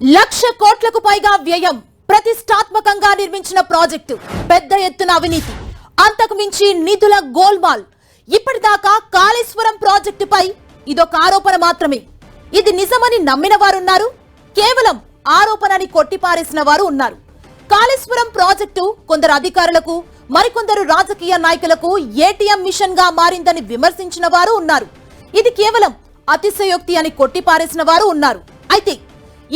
1,00,000 కోట్లకు పైగా వ్యయం, ప్రతిష్టాత్మకంగా నిర్మించిన ప్రాజెక్టు, పెద్ద ఎత్తున అవినీతి, అంతకు మించి నిధుల గోల్మాల్. ఇప్పటిదాకా కాళేశ్వరం ప్రాజెక్టుపై ఇదొక ఆరోపణ మాత్రమే. ఇది నిజమని నమ్మిన వారున్నారు, కేవలం ఆరోపణని కొట్టిపారేసిన వారు ఉన్నారు. కాళేశ్వరం ప్రాజెక్టు కొందరు అధికారులకు, మరికొందరు రాజకీయ నాయకులకు ఏటీఎం మిషన్ గా మారిందని విమర్శించిన వారు ఉన్నారు. ఇది కేవలం అతిశయోక్తి అని కొట్టిపారేసిన వారు ఉన్నారు. అయితే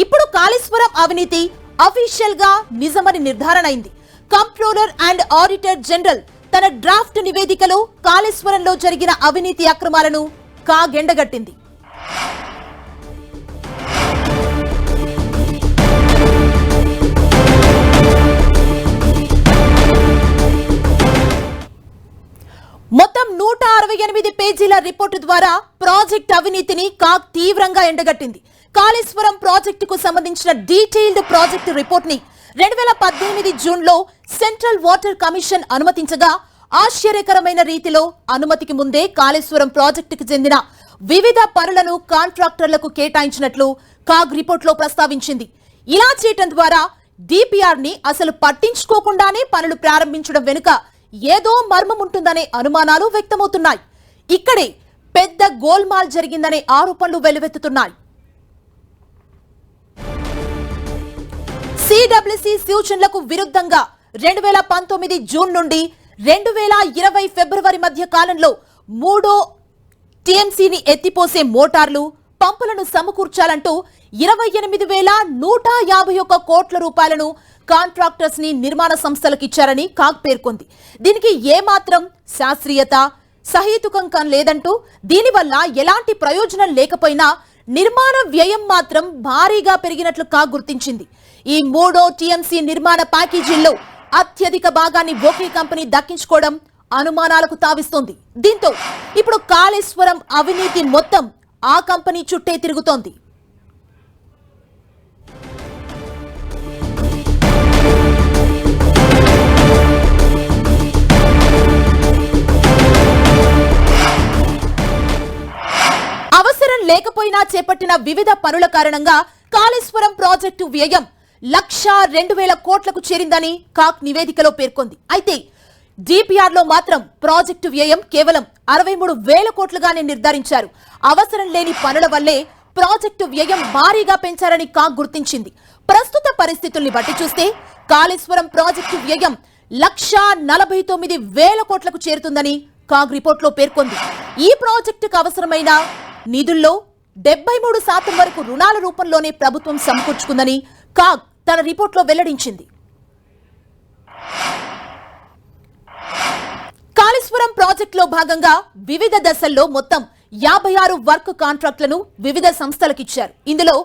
ఇప్పుడు కాళేశ్వరం అవినీతి అఫీషియల్ గా నిజమని నిర్ధారణ అయింది. కంప్ట్రోలర్ అండ్ ఆడిటర్ జనరల్ తన డ్రాఫ్ట్ నివేదికలో కాళేశ్వరంలో జరిగిన అవినీతి అక్రమాలను కాగెండగట్టింది. మొత్తం 168 పేజీల రిపోర్టు ద్వారా ప్రాజెక్ట్ అవినీతిని కాగ్ తీవ్రంగా ఎండగట్టింది. కాళేశ్వరం ప్రాజెక్టుకు సంబంధించిన డీటెయిల్డ్ ప్రాజెక్టు రిపోర్ట్ ని 2018 జూన్లో సెంట్రల్ వాటర్ కమిషన్ అనుమతించగా, ఆశ్చర్యకరమైన రీతిలో అనుమతికి ముందే కాళేశ్వరం ప్రాజెక్టుకు చెందిన వివిధ పనులను కాంట్రాక్టర్లకు కేటాయించినట్లు కాగ్ రిపోర్టులో ప్రస్తావించింది. ఇలా చేయటం ద్వారా డిపిఆర్ ని అసలు పట్టించుకోకుండానే పనులు ప్రారంభించడం వెనుక ఏదో మర్మం ఉంటుందనే అనుమానాలు వ్యక్తమవుతున్నాయి. ఇక్కడే పెద్ద గోల్మాల్ జరిగిందనే ఆరోపణలు వెలువెత్తుతున్నాయి. సిడబ్ల్యూసి సూచనలకు విరుద్ధంగా 2019 జూన్ నుండి 2020 ఫిబ్రవరి మధ్య కాలంలో 3 టీఎంసీని ఎత్తిపోసే మోటార్లు, పంపులను సమకూర్చాలంటూ 28,151 కోట్ల రూపాయలను కాంట్రాక్టర్స్ ని నిర్మాణ సంస్థలకు ఇచ్చారని కాగ్ పేర్కొంది. దీనికి ఏమాత్రం శాస్త్రీయత, సహేతుకం లేదంటూ, దీనివల్ల ఎలాంటి ప్రయోజనం లేకపోయినా నిర్మాణ వ్యయం మాత్రం భారీగా పెరిగినట్లు కాగ్ గుర్తించింది. ఈ 3 టీఎంసీ నిర్మాణ ప్యాకేజీల్లో అత్యధిక భాగాన్ని ఒకే కంపెనీ దక్కించుకోవడం అనుమానాలకు తావిస్తోంది. దీంతో ఇప్పుడు కాళేశ్వరం అవినీతి మొత్తం ఆ కంపెనీ చుట్టే తిరుగుతోంది. అవసరం లేకపోయినా చేపట్టిన వివిధ పనుల కారణంగా కాళేశ్వరం ప్రాజెక్టు వ్యయం 1,02,000 కోట్లకు చేరిందని కాగ్ నివేదికలో పేర్కొంది. అయితే డిపిఆర్ లో మాత్రం ప్రాజెక్టు వ్యయం కేవలం 63,000 కోట్లుగానే నిర్ధారించారు. అవసరం లేని పనుల వల్లే ప్రాజెక్టు వ్యయం భారీగా పెంచారని కాగ్ గుర్తించింది. ప్రస్తుత పరిస్థితుల్ని బట్టి చూస్తే కాళేశ్వరం ప్రాజెక్టు వ్యయం 1,49,000 కోట్లకు చేరుతుందని కాగ్ రిపోర్టులో పేర్కొంది. ఈ ప్రాజెక్టుకు అవసరమైన నిధుల్లో 73% వరకు రుణాల రూపంలోనే ప్రభుత్వం సమకూర్చుకుందని కాగ్ తన రిపోర్టులో వెల్లడించింది. కాళేశ్వరం ప్రాజెక్టులో భాగంగా వివిధ దశల్లో మొత్తం 56 వర్క్ కాంట్రాక్టులను వివిధ సంస్థలకు ఇచ్చారు. ఇందులో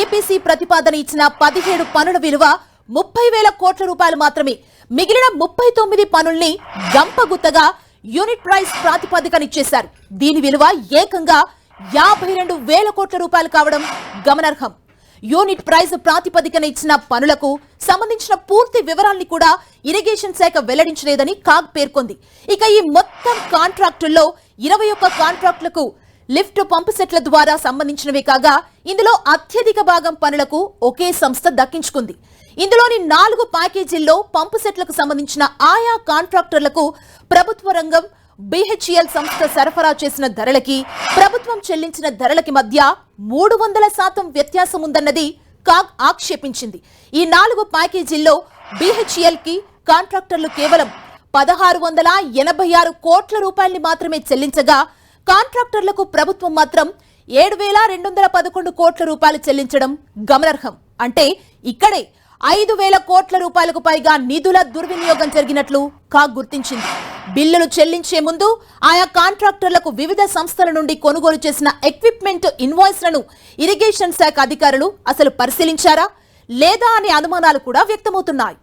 ఈపీసీ ప్రతిపాదన ఇచ్చిన 17 పనుల విలువ 30,000 కోట్ల రూపాయలు మాత్రమే. మిగిలిన 39 పనుల్ని గంపగుత్తగా యూనిట్ ప్రైస్ ప్రాతిపదికనిచ్చేశారు. దీని విలువ ఏకంగా 52,000 కోట్ల రూపాయలు కావడం గమనార్హం. యూనిట్ ప్రైస్ ప్రాతిపదికన ఇచ్చిన పనులకు సంబంధించిన పూర్తి వివరాల్ని కూడా ఇరిగేషన్ శాఖ వెల్లడించలేదని కాగ్ పేర్కొంది. ఇక ఈ మొత్తం కాంట్రాక్టుల్లో 21 కాంట్రాక్టులకు లిఫ్ట్ పంపు సెట్ల ద్వారా సంబంధించినవే కాగా, ఇందులో అత్యధిక భాగం పనులకు ఒకే సంస్థ దక్కించుకుంది. ఇందులోని 4 ప్యాకేజీల్లో పంపు సెట్లకు సంబంధించిన ఆయా కాంట్రాక్టర్లకు ప్రభుత్వ రంగం బిహెచ్ఈఎల్ సంస్థ సరఫరా చేసిన ధరలకి, ప్రభుత్వం చెల్లించిన ధరలకి మధ్య 300% వ్యత్యాసం ఉందన్నది కాగ్ ఆక్షేపించింది. ఈ 4 ప్యాకేజీల్లో బిహెచ్ఈఎల్ కి కాంట్రాక్టర్లు కేవలం 1,686 కోట్ల రూపాయల్ని మాత్రమే చెల్లించగా, కాంట్రాక్టర్లకు ప్రభుత్వం మాత్రం 7,211 కోట్ల రూపాయలు చెల్లించడం గమనార్హం. అంటే ఇక్కడే 5,000 కోట్ల రూపాయలకు పైగా నిధుల దుర్వినియోగం జరిగినట్లు కాగ్ గుర్తించింది. బిల్లులు చెల్లించే ముందు ఆయా కాంట్రాక్టర్లకు వివిధ సంస్థల నుండి కొనుగోలు చేసిన ఎక్విప్మెంట్ ఇన్వాయిస్లను ఇరిగేషన్ శాఖ అధికారులు అసలు పరిశీలించారా లేదా అనే అనుమానాలు కూడా వ్యక్తమవుతున్నాయి.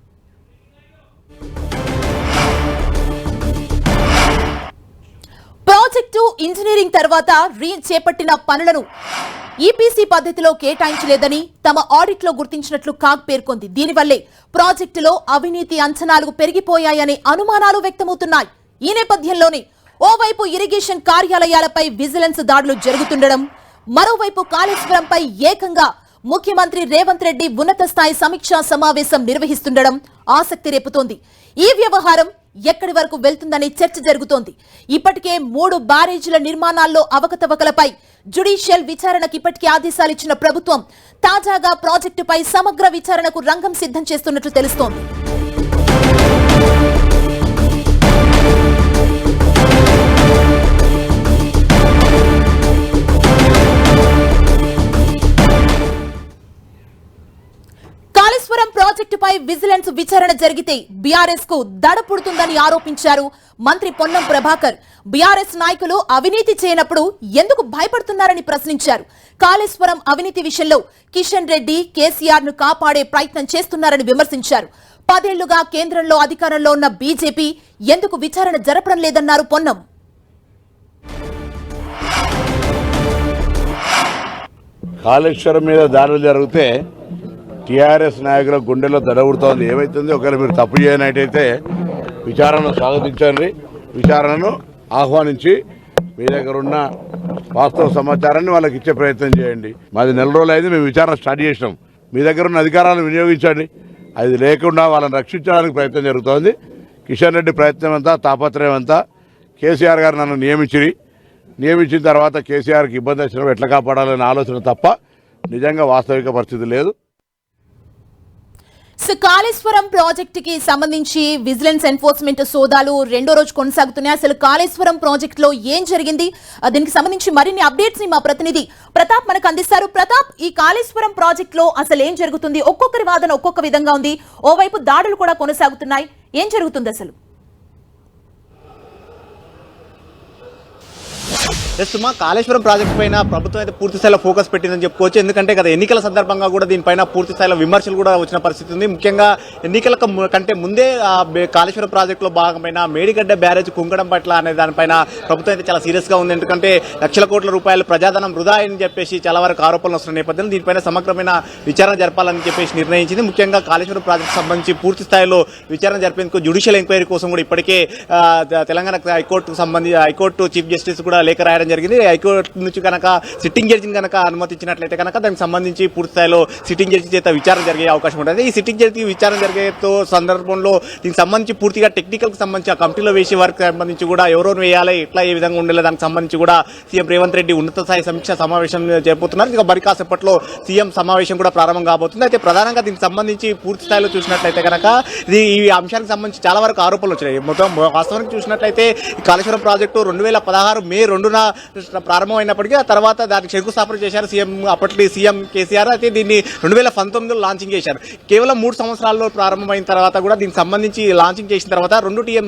ప్రాజెక్టు ఇంజనీరింగ్ తర్వాత చేపట్టిన పనులను ఈపీసీ పద్ధతిలో కేటాయించలేదని తమ ఆడిట్ లో గుర్తించినట్లు కాగ్ పేర్కొంది. దీనివల్లే ప్రాజెక్టులో అవినీతి అంచనాలు పెరిగిపోయాయనే అనుమానాలు వ్యక్తమవుతున్నాయి. ఈ నేపథ్యంలోనే ఓవైపు ఇరిగేషన్ కార్యాలయాలపై విజిలెన్స్ దాడులు జరుగుతుండడం, మరోవైపు కాళేశ్వరంపై ఏకంగా ముఖ్యమంత్రి రేవంత్ రెడ్డి ఉన్నత స్థాయి సమీక్షా సమావేశం నిర్వహిస్తుండడం ఆసక్తి రేపుతోంది. ఈ వ్యవహారం ఎక్కడి వరకు వెళ్తుందనే చర్చ జరుగుతోంది. ఇప్పటికే 3 బ్యారేజీల నిర్మాణాల్లో అవకతవకలపై జ్యుడిషియల్ విచారణకు ఇప్పటికే ఆదేశాలిచ్చిన ప్రభుత్వం తాజాగా ప్రాజెక్టుపై సమగ్ర విచారణకు రంగం సిద్ధం చేస్తున్నట్లు తెలుస్తోంది. కాళేశ్వరం ప్రాజెక్టుపై విజిలెన్స్ విచారణ జరిగితే బీఆర్ఎస్ కు దడ పుడుతుందని ఆరోపించారు మంత్రి పొన్నం ప్రభాకర్. బీఆర్ఎస్ నాయకులు అవినీతి చేయనప్పుడు ఎందుకు భయపడుతున్నారని ప్రశ్నించారు. కాళేశ్వరం అవినీతి విషయంలో కిషన్ రెడ్డి కేసీఆర్ ను కాపాడే ప్రయత్నం చేస్తున్నారని విమర్శించారు. 10 ఏళ్లుగా కేంద్రంలో అధికారంలో ఉన్న బీజేపీ ఎందుకు విచారణ జరపడం లేదన్నారు పొన్నం. కాళేశ్వరం మీద దాడులు జరిగితే టీఆర్ఎస్ నాయకుల గుండెలో దడవుడుతోంది. ఏమైతుంది, ఒకవేళ మీరు తప్పు చేయనట్టయితే విచారణను స్వాగతించండి, విచారణను ఆహ్వానించి మీ దగ్గర ఉన్న వాస్తవ సమాచారాన్ని వాళ్ళకి ఇచ్చే ప్రయత్నం చేయండి. మాది 4 రోజులు అయింది, మేము విచారణ స్టార్ట్ చేసినాం. మీ దగ్గర ఉన్న అధికారాలను వినియోగించండి. అది లేకుండా వాళ్ళని రక్షించడానికి ప్రయత్నం జరుగుతోంది. కిషన్ రెడ్డి ప్రయత్నం అంతా, తాపత్రయం అంతా కేసీఆర్ గారు నన్ను నియమించిన తర్వాత కేసీఆర్కి ఇబ్బంది వచ్చినప్పుడు ఎట్లా కాపాడాలనే ఆలోచన తప్ప నిజంగా వాస్తవిక పరిస్థితి లేదు. కాళేశ్వరం ప్రాజెక్టుకి సంబంధించి విజిలెన్స్ ఎన్ఫోర్స్మెంట్ సోదాలు 2వ రోజు కొనసాగుతున్నాయి. అసలు కాళేశ్వరం ప్రాజెక్టులో ఏం జరిగింది, దీనికి సంబంధించి మరిన్ని అప్డేట్స్ ని మా ప్రతినిధి ప్రతాప్ మనకు అందిస్తారు. ప్రతాప్, ఈ కాళేశ్వరం ప్రాజెక్టులో అసలు ఏం జరుగుతుంది? ఒక్కొక్కరి వాదన ఒక్కొక్క విధంగా ఉంది. ఓవైపు దాడులు కూడా కొనసాగుతున్నాయి. ఏం జరుగుతుంది అసలు? సుమా, కాళేశ్వరం ప్రాజెక్టు పైన ప్రభుత్వం అయితే పూర్తి స్థాయిలో ఫోకస్ పెట్టిందని చెప్పుకోవచ్చు. ఎందుకంటే గత ఎన్నికల సందర్భంగా కూడా దీనిపైన పూర్తి స్థాయిలో విమర్శలు కూడా వచ్చిన పరిస్థితి ఉంది. ముఖ్యంగా ఎన్నికల కంటే ముందే కాళేశ్వరం ప్రాజెక్టులో భాగమైన మేడిగడ్డ బ్యారేజ్ కుంగడం పట్ల అనే దానిపైన ప్రభుత్వం అయితే చాలా సీరియస్ గా ఉంది. ఎందుకంటే లక్షల కోట్ల రూపాయలు ప్రజాధనం వృధా అని చెప్పేసి చాలా వరకు ఆరోపణలు వస్తున్న నేపథ్యంలో దీనిపైన సమగ్రమైన విచారణ జరపాలని చెప్పేసి నిర్ణయించింది. ముఖ్యంగా కాళేశ్వరం ప్రాజెక్టు సంబంధించి పూర్తి స్థాయిలో విచారణ జరిపేందుకు జ్యుడిషియల్ ఎంక్వైరీ కోసం కూడా ఇప్పటికే తెలంగాణ హైకోర్టు చీఫ్ జస్టిస్ కూడా లేఖ రాయడం జరిగింది. హైకోర్టు నుంచి కనుక సిట్టింగ్ జడ్జిని కనుక అనుమతించినట్లయితే కనుక దానికి సంబంధించి పూర్తి స్థాయిలో సిట్టింగ్ జడ్జి చేత విచారణ జరిగే అవకాశం ఉంటుంది. ఈ సిట్టింగ్ జడ్జి విచారణ జరిగే సందర్భంలో దీనికి సంబంధించి పూర్తిగా టెక్నికల్ కి సంబంధించి ఆ కమిటీలో వేసే వారికి సంబంధించి కూడా ఎవరెవరు వేయాలి, ఎట్లా ఏ విధంగా ఉండాలి, దానికి సంబంధించి కూడా సీఎం రేవంత్ రెడ్డి ఉన్నత స్థాయి సమీక్ష సమావేశం జరుపుతున్నారు. ఇక మరి కాసేపట్లో సీఎం సమావేశం కూడా ప్రారంభం కాబోతుంది. అయితే ప్రధానంగా దీనికి సంబంధించి పూర్తి స్థాయిలో చూసినట్లయితే కనుక ఈ అంశానికి సంబంధించి చాలా వరకు ఆరోపణలు వచ్చినాయి. మొత్తం వాస్తవానికి చూసినట్లయితే కాళేశ్వరం ప్రాజెక్టు 2016 మే 2న ప్రారంభమైనప్పటికీ ఆ తర్వాత దానికి శంకుస్థాపన చేశారు అప్పటి సీఎం కేసీఆర్. అయితే దీన్ని 2019లో లాంచింగ్ చేశారు. కేవలం 3 సంవత్సరాల్లో ప్రారంభమైన తర్వాత కూడా దీనికి సంబంధించి లాంచింగ్ చేసిన తర్వాత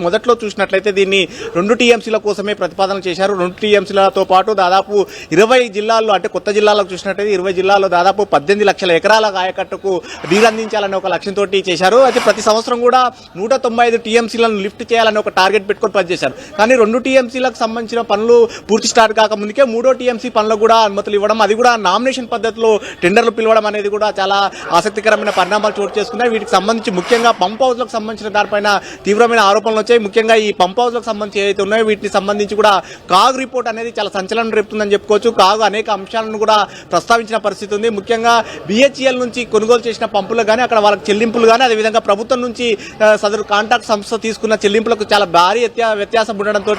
మొదట్లో చూసినట్లయితే దీన్ని 2 టీఎంసీల కోసమే ప్రతిపాదన చేశారు. 2 టీఎంసీలతో పాటు దాదాపు 20 జిల్లాల్లో, అంటే కొత్త జిల్లాలకు చూసినట్లయితే 20 జిల్లాల్లో దాదాపు 18 లక్షల ఎకరాల ఆయకట్టుకు నీరందించాలనే ఒక లక్ష్యంతో చేశారు. అయితే ప్రతి సంవత్సరం కూడా 195 టీఎంసీలను లిఫ్ట్ చేయాలని ఒక టార్గెట్ పెట్టుకొని పనిచేశారు. కానీ 2 టీఎంసీలకు సంబంధించిన పనులు పూర్తి స్టార్ట్ కాక ముందుకే 3వ టీఎంసీ పనులకు కూడా అనుమతులు ఇవ్వడం, అది కూడా నామినేషన్ పద్ధతిలో టెండర్లు పిలవడం అనేది కూడా చాలా ఆసక్తికరమైన పరిణామాలు చోటు చేసుకున్నాయి. వీటికి సంబంధించి ముఖ్యంగా పంప్ హౌస్లకు సంబంధించిన దానిపైన తీవ్రమైన ఆరోపణలు వచ్చాయి. ముఖ్యంగా ఈ పంప్ హౌస్లకు సంబంధించి ఏదైతే ఉన్నాయో వీటికి సంబంధించి కూడా కాగ్ రిపోర్ట్ అనేది చాలా సంచలనం రేపుతుందని చెప్పుకోవచ్చు. కాగ్ అనేక అంశాలను కూడా ప్రస్తావించిన పరిస్థితి ఉంది. ముఖ్యంగా BHEL నుంచి కొనుగోలు చేసిన పంపులు కానీ, అక్కడ వాళ్ళకి చెల్లింపులు కానీ, అదేవిధంగా ప్రభుత్వం నుంచి సదరు కాంట్రాక్ట్ సంస్థ తీసుకున్న చెల్లింపులకు చాలా భారీ వ్యత్యాసం ఉండడంతో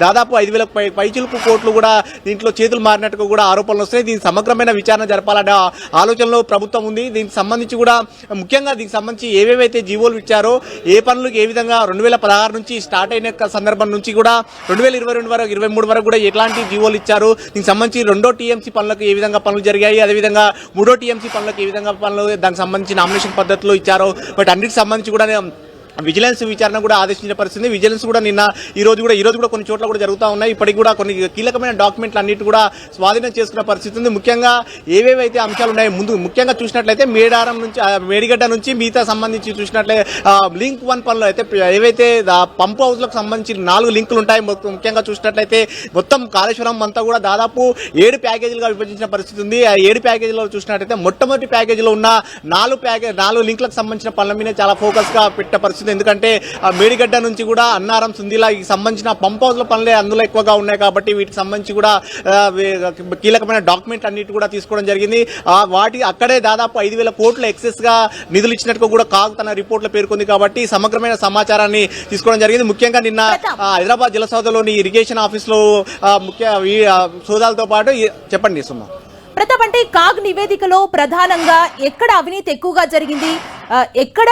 దాదాపు 5,000 పైచిలుకు కోట్లు కూడా దీంట్లో చేతులు మారినట్టుగా కూడా ఆరోపణలు వస్తాయి. దీనికి సమగ్రమైన విచారణ జరపాలనే ఆలోచనలో ప్రభుత్వం ఉంది. దీనికి సంబంధించి కూడా ముఖ్యంగా దీనికి సంబంధించి ఏవేవైతే జీవోలు ఇచ్చారో, ఏ పనులకు ఏ విధంగా 2016 నుంచి స్టార్ట్ అయిన సందర్భం నుంచి కూడా 2022 వరకు 23 వరకు కూడా ఎట్లాంటి జీవోలు ఇచ్చారు, దీనికి సంబంధించి 2వ టీఎంసీ పనులకు ఏ విధంగా పనులు జరిగాయి, అదేవిధంగా 3వ టీఎంసీ పనులకు ఏ విధంగా పనులు దానికి సంబంధించి నామినేషన్ పద్ధతిలో ఇచ్చారో, బట్ అన్నిటికి సంబంధించి కూడా విజిలెన్స్ విచారణ కూడా ఆదేశించిన పరిస్థితి. విజిలెన్స్ కూడా ఈ రోజు కూడా కొన్ని చోట్ల కూడా జరుగుతూ ఉన్నాయి. ఇప్పటికి కూడా కొన్ని కీలకమైన డాక్యుమెంట్లు అన్నిటి కూడా స్వాధీనం చేసుకున్న పరిస్థితి ఉంది. ముఖ్యంగా ఏవేవైతే అంశాలు ఉన్నాయో ముఖ్యంగా చూసినట్లయితే మేడిగడ్డ నుంచి మిగతా సంబంధించి చూసినట్లయితే లింక్ 1 పనులు అయితే ఏవైతే పంప్ హౌస్లకు సంబంధించి 4 లింకులు ఉంటాయి. ముఖ్యంగా చూసినట్లయితే మొత్తం కాళేశ్వరం అంతా కూడా దాదాపు 7 ప్యాకేజీలుగా విభజించిన పరిస్థితి ఉంది. ఆ 7 ప్యాకేజీలో చూసినట్లయితే మొట్టమొదటి ప్యాకేజీలో ఉన్న 4 లింకులకు సంబంధించిన పనుల మీద చాలా ఫోకస్ గా పెట్టే పరిస్థితి పరిస్థితి. ఎందుకంటే మేడిగడ్డ నుంచి కూడా అన్నారం సుందిలాకి సంబంధించిన పంప్ హౌస్ల పనులే అందులో ఎక్కువగా ఉన్నాయి కాబట్టి వీటికి సంబంధించి కూడా కీలకమైన డాక్యుమెంట్ అన్నిటి కూడా తీసుకోవడం జరిగింది. వాటి అక్కడే దాదాపు 5,000 కోట్ల ఎక్సెస్ గా నిధులు ఇచ్చినట్టు కూడా కాగ్ తన రిపోర్ట్ లో పేర్కొంది కాబట్టి సమగ్రమైన సమాచారాన్ని తీసుకోవడం జరిగింది. ముఖ్యంగా నిన్న హైదరాబాద్ జలసౌధలోని ఇరిగేషన్ ఆఫీస్ లో ముఖ్య సోదాలతో పాటు చెప్పండి సుమా. ప్రతాప్, అంటే కాగ్ నివేదికలో ప్రధానంగా ఎక్కడ అవినీతి ఎక్కువగా జరిగింది, ఎక్కడ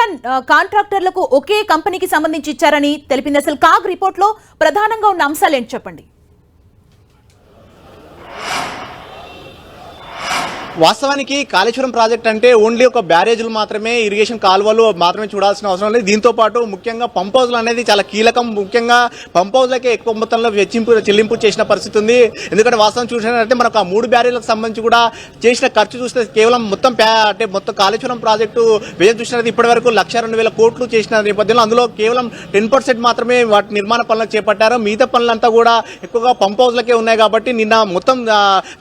కాంట్రాక్టర్లకు ఒకే కంపెనీకి సంబంధించి ఇచ్చారని తెలిపింది. అసలు కాగ్ రిపోర్ట్ లో ప్రధానంగా ఉన్న అంశాలు ఏంటి చెప్పండి. వాస్తవానికి కాళేశ్వరం ప్రాజెక్ట్ అంటే ఓన్లీ ఒక బ్యారేజ్లు మాత్రమే, ఇరిగేషన్ కాలువలు మాత్రమే చూడాల్సిన అవసరం లేదు. దీంతో పాటు ముఖ్యంగా పంప్ హౌస్లు అనేది చాలా కీలకం. ముఖ్యంగా పంప్ హౌస్లకే ఎక్కువ మొత్తంలో చెల్లింపు చేసిన పరిస్థితి ఉంది. ఎందుకంటే వాస్తవం చూసినట్లయితే మనకు ఆ 3 బ్యారేజ్లకు సంబంధించి కూడా చేసిన ఖర్చు చూస్తే కేవలం మొత్తం కాళేశ్వరం ప్రాజెక్టు వ్యయం చూసినది ఇప్పటి వరకు 1,02,000 కోట్లు చేసిన నేపథ్యంలో అందులో కేవలం 10% మాత్రమే వాటి నిర్మాణ పనులకు చేపట్టారు. మిగతా పనులంతా కూడా ఎక్కువగా పంప్ హౌస్లకే ఉన్నాయి కాబట్టి నిన్న మొత్తం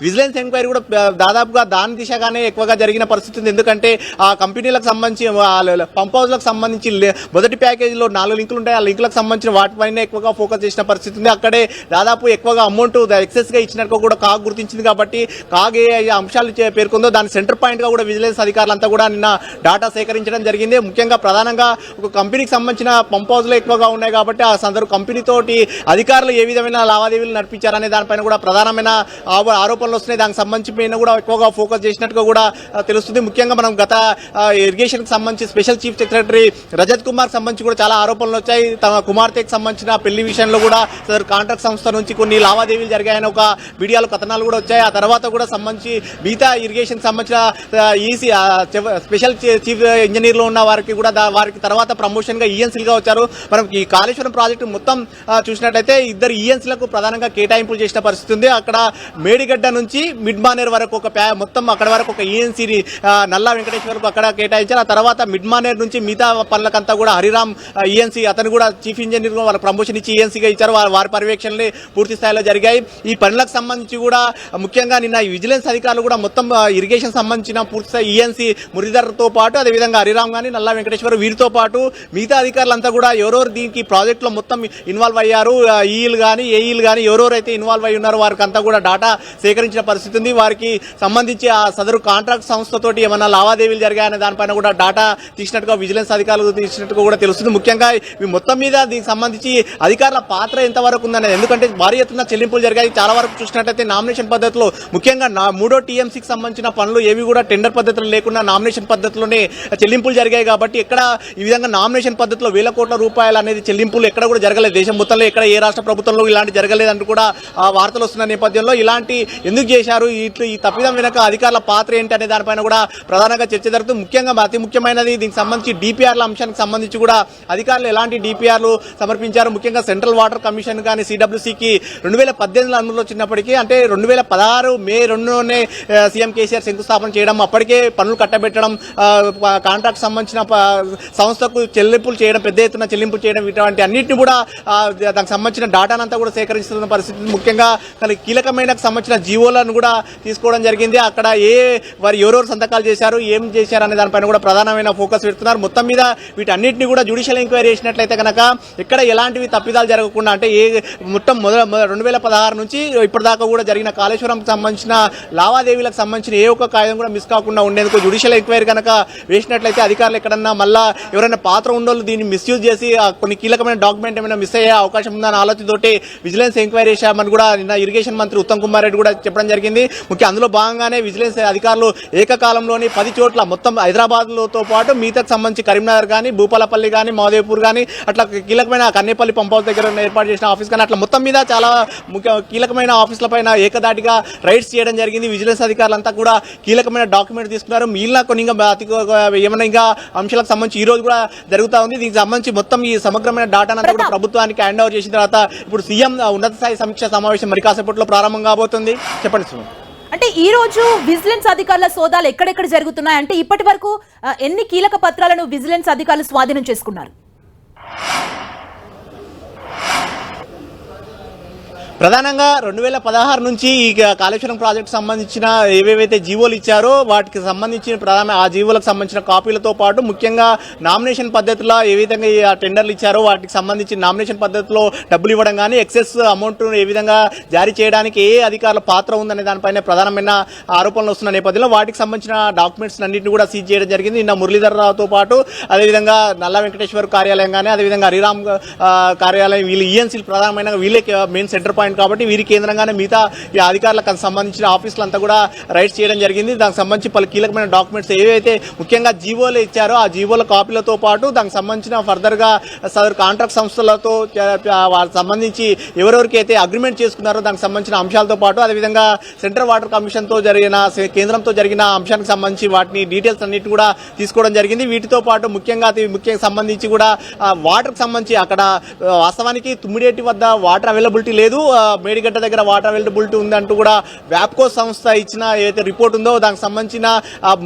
విజిలెన్స్ ఎంక్వైరీ కూడా దాదాపుగా దాని దిశగానే ఎక్కువగా జరిగిన పరిస్థితి ఉంది. ఎందుకంటే ఆ కంపెనీలకు సంబంధించి పంప్ హౌస్లకు సంబంధించి మొదటి ప్యాకేజీలో 4 లింకులు ఉంటాయి. ఆ లింకులకు సంబంధించిన వాటిపైన ఎక్కువగా ఫోకస్ చేసిన పరిస్థితి ఉంది. అక్కడే దాదాపు ఎక్కువగా అమౌంట్ ఎక్సెస్ గా ఇచ్చినట్టు కూడా కాగ్ గుర్తించింది కాబట్టి కాగ్ ఏ అంశాలు పేర్కొందో దాని సెంటర్ పాయింట్ గా కూడా విజిలెన్స్ అధికారులంతా కూడా నిన్న డాటా సేకరించడం జరిగింది. ముఖ్యంగా ప్రధానంగా ఒక కంపెనీకి సంబంధించిన పంప్ హౌస్లు ఎక్కువగా ఉన్నాయి కాబట్టి ఆ సందర్భ కంపెనీతోటి అధికారులు ఏ విధమైన లావాదేవీలు నడిపించారనే దానిపైన కూడా ప్రధానమైన ఆరోపణలు వస్తున్నాయి. దానికి సంబంధించి కూడా ఎక్కువగా ఫోకస్ చేసినట్టుగా కూడా తెలుస్తుంది. ముఖ్యంగా మనం గత ఇరిగేషన్ కి సంబంధించి special chief secretary Rajat Kumar సంబంధించి కూడా చాలా ఆరోపణలు వచ్చాయి. తమ కుమార్తెకి సంబంధించిన పెళ్లి విషయంలో కూడా కాంట్రాక్ట్ సంస్థ నుంచి కొన్ని లావాదేవీలు జరిగాయని ఒక మీడియాలో కథనాలు కూడా వచ్చాయి. ఆ తర్వాత కూడా సంబంధించి మిగతా ఇరిగేషన్ సంబంధించిన ఈసీ స్పెషల్ చీఫ్ ఇంజనీర్లు ఉన్న వారికి కూడా వారికి తర్వాత ప్రమోషన్ గా ఈఎన్సీలుగా వచ్చారు. మనం ఈ కాళేశ్వరం ప్రాజెక్టు మొత్తం చూసినట్లయితే 2 ఈఎన్సీలకు ప్రధానంగా కేటాయింపులు చేసిన పరిస్థితి ఉంది. అక్కడ మేడిగడ్డ నుంచి మిడ్ మానేర్ వరకు ఒక మొత్తం అక్కడ వరకు ఒక ఈఎన్సీని నల్లా వెంకటేశ్వరకు అక్కడ కేటాయించారు. ఆ తర్వాత మిడ్ మానేర్ నుంచి మిగతా పనులకంతా కూడా హరిరామ్ ఈఎన్సీ అతను కూడా చీఫ్ ఇంజనీర్ వాళ్ళ ప్రమోషన్ ఇచ్చి ఈఎన్సీగా ఇచ్చారు. వారి పర్యవేక్షణలే పూర్తి స్థాయిలో జరిగాయి. ఈ పనులకు సంబంధించి కూడా ముఖ్యంగా నిన్న విజిలెన్స్ అధికారులు కూడా మొత్తం ఇరిగేషన్ సంబంధించిన పూర్తి స్థాయి ఈఎన్సీ మురళీధర్తో పాటు అదేవిధంగా హరిరామ్ కానీ నల్లా వెంకటేశ్వర్ వీరితో పాటు మిగతా అధికారులంతా కూడా ఎవరెవరు దీనికి ప్రాజెక్టులో మొత్తం ఇన్వాల్వ్ అయ్యారు, ఈఈలు కానీ ఏఈలు కానీ ఎవరెవరైతే ఇన్వాల్వ్ అయ్యి ఉన్నారో వారికి అంతా కూడా డాటా సేకరించిన పరిస్థితి ఉంది. వారికి సంబంధించి ఆ సదరు కాంట్రాక్ట్ సంస్థతోటి ఏమన్నా లావాదేవీలు జరిగాయనే దానిపైన కూడా డాటా తీసినట్టుగా విజిలెన్స్ అధికారులు తీసినట్టుగా కూడా తెలుస్తుంది. ముఖ్యంగా మొత్తం మీద దీనికి సంబంధించి అధికారుల పాత్ర ఎంతవరకు ఉందనేది, ఎందుకంటే భారీ ఎత్తున చెల్లింపులు జరిగాయి. చాలా వరకు చూసినట్లయితే నామినేషన్ పద్ధతిలో ముఖ్యంగా 3వ టీఎంసీకి సంబంధించిన పనులు ఏవి కూడా టెండర్ పద్ధతిలో లేకుండా నామినేషన్ పద్ధతిలోనే చెల్లింపులు జరిగాయి కాబట్టి ఎక్కడ ఈ విధంగా నామినేషన్ పద్ధతిలో 1,000 కోట్ల రూపాయలు అనేది చెల్లింపులు ఎక్కడ కూడా జరగలేదు. దేశం మొత్తంలో ఎక్కడ ఏ రాష్ట్ర ప్రభుత్వంలో ఇలాంటి జరగలేదంటూ కూడా వార్తలు వస్తున్న నేపథ్యంలో ఇలాంటి ఎందుకు చేశారు, ఈ తప్పిదం వెనక అధికారుల పాత్ర ఏంటి అనే దానిపైన కూడా ప్రధానంగా చర్చ జరుగుతుంది. ముఖ్యంగా అతి ముఖ్యమైనది దీనికి సంబంధించి డిపిఆర్ల అంశానికి సంబంధించి కూడా అధికారులు ఎలాంటి డిపిఆర్లు సమర్పించారు. ముఖ్యంగా సెంట్రల్ వాటర్ కమిషన్ కానీ సిడబ్ల్యూసీకి 2018లో అమలులో వచ్చినప్పటికీ అంటే 2016 మే 2లోనే సీఎం కేసీఆర్ శంకుస్థాపన చేయడం, అప్పటికే పనులు కట్టబెట్టడం, కాంట్రాక్ట్ సంబంధించిన సంస్థకు చెల్లింపులు చేయడం, పెద్ద ఎత్తున చెల్లింపులు చేయడం, ఇటువంటి అన్నింటినీ కూడా దానికి సంబంధించిన డాటానంతా కూడా సేకరిస్తున్న పరిస్థితి. ముఖ్యంగా కీలకమైన సంబంధించిన జీవోలను కూడా తీసుకోవడం జరిగింది. అక్కడ వారు ఎవరెవరు సంతకాలు చేశారు, ఏం చేశారు అనే దానిపైన కూడా ప్రధానమైన ఫోకస్ పెడుతున్నారు. మొత్తం మీద వీటన్నిటిని కూడా జ్యుడిషియల్ ఎంక్వైరీ చేసినట్లయితే కనుక ఎక్కడ ఎలాంటివి తప్పిదాలు జరగకుండా అంటే మొత్తం 2016 నుంచి ఇప్పటిదాకా కూడా జరిగిన కాళేశ్వరం సంబంధించిన లావాదేవీలకు సంబంధించిన ఏ ఒక్క కాగితం కూడా మిస్ కాకుండా ఉండేందుకు జ్యుడిషియల్ ఎంక్వైరీ కనుక వేసినట్లయితే అధికారులు ఎక్కడన్నా మళ్ళా ఎవరైనా పాత్ర ఉండోళ్ళు దీన్ని మిస్యూజ్ చేసి కొన్ని కీలకమైన డాక్యుమెంట్ ఏమైనా మిస్ అయ్యే అవకాశం ఉందన్న ఆలోచనతోటి విజిలెన్స్ ఎంక్వైరీ చేశామని కూడా నిన్న ఇరిగేషన్ మంత్రి ఉత్తమ్ కుమార్ రెడ్డి కూడా చెప్పడం జరిగింది. ముఖ్యంగా అందులో భాగంగానే విజిలెన్స్ అధికారులు ఏకకాలంలోని 10 చోట్ల మొత్తం హైదరాబాద్తో పాటు మిగతాకు సంబంధించి కరీంనగర్ కానీ, భూపాలపల్లి కానీ, మహదేవ్పూర్ కానీ అట్లా కీలకమైన కన్నేపల్లి పంప్ హౌస్ దగ్గర ఏర్పాటు చేసిన ఆఫీస్ కానీ అట్లా మొత్తం మీద చాలా కీలకమైన ఆఫీసుల పైన ఏకదాటిగా రైడ్స్ చేయడం జరిగింది. విజిలెన్స్ అధికారులంతా కూడా కీలకమైన డాక్యుమెంట్ తీసుకున్నారు. మిగిలిన కొన్ని ఏమైనా ఇంకా అంశాలకు సంబంధించి ఈ రోజు కూడా జరుగుతూ ఉంది. దీనికి సంబంధించి మొత్తం ఈ సమగ్రమైన డాటానంతా కూడా ప్రభుత్వానికి హ్యాండ్ ఓవర్ చేసిన తర్వాత ఇప్పుడు సీఎం ఉన్నత స్థాయి సమీక్ష సమావేశం మరి కాసేపట్లో ప్రారంభం కాబోతుంది. చెప్పండి సుమన్. అంటే ఈ రోజు విజిలెన్స్ అధికారుల సోదాలు ఎక్కడెక్కడ జరుగుతున్నాయి, అంటే ఇప్పటి వరకు ఎన్ని కీలక పత్రాలను విజిలెన్స్ అధికారులు స్వాధీనం చేసుకున్నారు? ప్రధానంగా 2016 నుంచి ఈ కాళేశ్వరం ప్రాజెక్టు సంబంధించిన ఏవేవైతే జీవోలు ఇచ్చారో వాటికి సంబంధించిన ప్రధాన ఆ జీవోలకు సంబంధించిన కాపీలతో పాటు ముఖ్యంగా నామినేషన్ పద్ధతిలో ఏ విధంగా ఈ టెండర్లు ఇచ్చారో వాటికి సంబంధించి నామినేషన్ పద్ధతిలో డబ్బులు ఇవ్వడం కానీ ఎక్సెస్ అమౌంట్ ఏ విధంగా జారీ చేయడానికి ఏ అధికారుల పాత్ర ఉందనే దానిపైన ప్రధానమైన ఆరోపణలు వస్తున్న నేపథ్యంలో వాటికి సంబంధించిన డాక్యుమెంట్స్ అన్నింటినీ కూడా సీజ్ చేయడం జరిగింది. నిన్న మురళీధర్ రావుతో పాటు అదేవిధంగా నల్లా వెంకటేశ్వర్ కార్యాలయం కానీ అదేవిధంగా హరిరామ్ కార్యాలయం వీళ్ళు ఈఎన్సీలు ప్రధానమైన వీళ్ళే మెయిన్ సెంటర్ పాయింట్ కాబట్టి వీరి కేంద్రంగానే మిగతా ఈ అధికారులకు సంబంధించిన ఆఫీసులు అంతా కూడా రైడ్స్ చేయడం జరిగింది. దానికి సంబంధించి పలు కీలకమైన డాక్యుమెంట్స్ ఏవైతే ముఖ్యంగా జీవోలు ఇచ్చారో ఆ జీవోల కాపీలతో పాటు దానికి సంబంధించిన ఫర్దర్గా సదరు కాంట్రాక్ట్ సంస్థలతో వాటికి సంబంధించి ఎవరెవరికైతే అగ్రిమెంట్ చేసుకున్నారో దానికి సంబంధించిన అంశాలతో పాటు అదేవిధంగా సెంట్రల్ వాటర్ కమిషన్తో జరిగిన కేంద్రంతో జరిగిన అంశానికి సంబంధించి వాటిని డీటెయిల్స్ అన్నిటి కూడా తీసుకోవడం జరిగింది. వీటితో పాటు ముఖ్యంగా సంబంధించి కూడా వాటర్కి సంబంధించి అక్కడ వాస్తవానికి తుమ్మిడేటి వద్ద వాటర్ అవైలబిలిటీ లేదు, మేడిగడ్డ దగ్గర వాటర్ అవైలబిలిటీ ఉందంటూ కూడా వ్యాప్కో సంస్థ ఇచ్చిన ఏదైతే రిపోర్ట్ ఉందో దానికి సంబంధించిన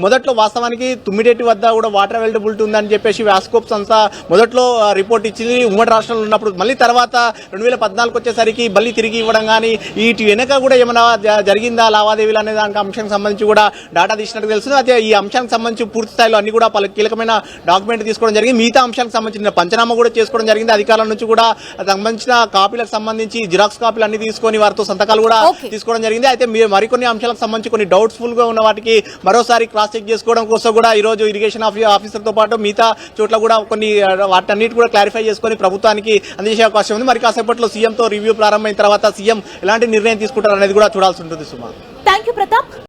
మొదట్లో వాస్తవానికి తుమ్మిడేటి వద్ద కూడా వాటర్ అవైలబిలిటీ ఉందని చెప్పేసి వ్యాప్కో సంస్థ మొదట్లో రిపోర్ట్ ఇచ్చింది ఉమ్మడి రాష్ట్రంలో ఉన్నప్పుడు. మళ్ళీ తర్వాత 2014 వచ్చేసరికి మళ్ళీ తిరిగి ఇవ్వడం కానీ వీటి వెనక కూడా ఏమైనా జరిగిందా లావాదేవీలు అనే దానికి అంశానికి సంబంధించి కూడా డేటా తీసినట్టు తెలుస్తుంది. అయితే ఈ అంశానికి సంబంధించి పూర్తి స్థాయిలో అన్ని కూడా పలు కీలకమైన డాక్యుమెంట్ తీసుకోవడం జరిగింది. మిగతా అంశాలకు సంబంధించిన పంచనామా కూడా చేసుకోవడం జరిగింది. అధికారుల నుంచి కూడా సంబంధించిన కాపీలకు సంబంధించి జిరాక్స్ కాపీలు అన్ని తీసుకొని వారితో సంతకాలు కూడా తీసుకోవడం జరిగింది. అయితే మరికొన్ని అంశాలకు సంబంధించి కొన్ని డౌట్ఫుల్ గా ఉన్న వాటికి మరోసారి క్రాస్ చెక్ చేసుకోవడం కోసం కూడా ఈ రోజు ఇరిగేషన్ ఆఫీసర్ తో పాటు మిగతా చోట్ల కూడా కొన్ని వాటన్నిటి కూడా క్లారిఫై చేసుకొని ప్రభుత్వానికి అందించే అవకాశం ఉంది. మరి కాసేపట్లో సీఎంతో రివ్యూ ప్రారంభమైన తర్వాత సీఎం ఎలాంటి నిర్ణయం తీసుకుంటారు అనేది కూడా చూడాల్సి ఉంటుంది. సుమా, థ్యాంక్ యూ ప్రతాప్.